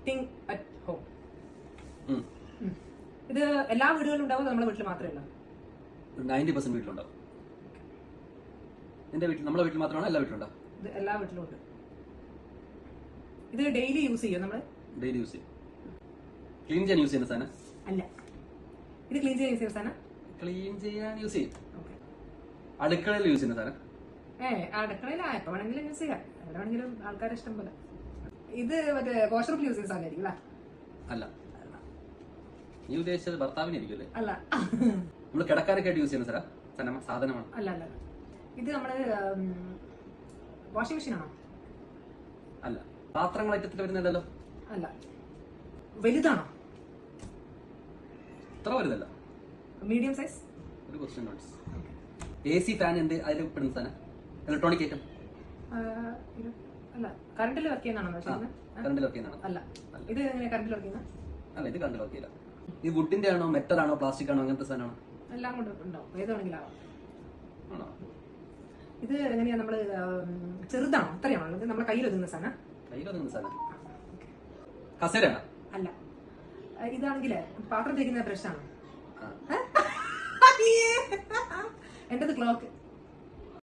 Cooking at home. ഇത് എല്ലാ വീടുകളിലും ഉണ്ടാവും, നമ്മുടെ വീട്ടിൽ മാത്രമേ ഉള്ളൂ? 90% വീട്ടിലുണ്ടാവും. എന്റെ വീട്ടിൽ, നമ്മളെ വീട്ടിൽ മാത്രമാണോ എല്ലാ വീട്ടിലുണ്ടോ? ഇത് എല്ലാ വീട്ടിലും ഉണ്ട്. ഇത് ഡെയിലി യൂസ് ചെയ്യും നമ്മള്? ഡെയിലി യൂസ് ചെയ്യും. ക്ലീൻ ചെയ്യാൻ യൂസ് ചെയ്യുന്ന സാധനം അല്ല. ഇത് ക്ലീൻ ചെയ്യാൻ യൂസ് ചെയ്യുന്ന സാധനം? ക്ലീൻ ചെയ്യാൻ യൂസ് ചെയ്യും. അടുക്കളയിൽ യൂസ് ചെയ്യുന്ന സാധനം? അടുക്കളയിൽ എപ്പോ വേണമെങ്കിലും യൂസ് ചെയ്യാം, എവിടെ വേണമെങ്കിലും ആൾക്കാരെ ഇഷ്ടം പോലെ. ഇത് മറ്റേ വാഷ്റൂമിൽ യൂസ് ചെയ്യുന്ന സാധനമായിരിക്കും അല്ല. നീ ഉദ്ദേശിച്ചത് ഭർത്താവിനായിരിക്കും? അല്ല. നമ്മൾ കിടക്കാനൊക്കെ ആയിട്ട് യൂസ് ചെയ്യുന്ന സാധനമാണ്? അല്ല. ഇത് നമ്മള് വാഷിംഗ് മെഷീൻ ആണോ? അല്ല. പാത്രങ്ങൾ ഐറ്റത്തിൽ വരുന്നുണ്ടല്ലോ? അല്ല. വലുതാണോ? ഇത്ര വലുതല്ല. Medium size? ഒരു ക്വസ്റ്റ്യൻ നോട്ട്സ്. AC, ഫാൻ എന്ത് അതിൽ പെടുന്ന സാധനം? Electronic item? അല്ല. കറണ്ടിൽ വർക്ക് ചെയ്യുന്നതാണോ? കറണ്ടിൽ വർക്ക് ചെയ്യുന്നതാണ്? അല്ല. ഇത് എങ്ങനെയാ കറണ്ടിൽ വർക്ക് ചെയ്യുന്നത്? അല്ല, ഇത് കറണ്ടിൽ വർക്ക് ചെയ്യില്ല. ഇത് വുഡിന്റെ ആണോ, മെറ്റൽ ആണോ, പ്ലാസ്റ്റിക് ആണോ, അങ്ങനത്തെ സാധനമാണോ? എല്ലാം കൊണ്ട് ഉണ്ടാവും, ഏത് വേണമെങ്കിലും ആവാം. ആണോ? ഇത് എങ്ങനെയാ, നമ്മള് ചെറുതാണോ? അത്രയാണോ? ഇത് നമ്മുടെ കയ്യിൽ ഒതുങ്ങുന്ന സാധനം? കയ്യിലൊതുങ്ങുന്ന സാധനം. കസേരയാണോ? അല്ല. ഇതാണെങ്കിലേ പാത്രം തേക്കുന്ന ബ്രഷാണോ? എന്റേത് ക്ലോക്ക്.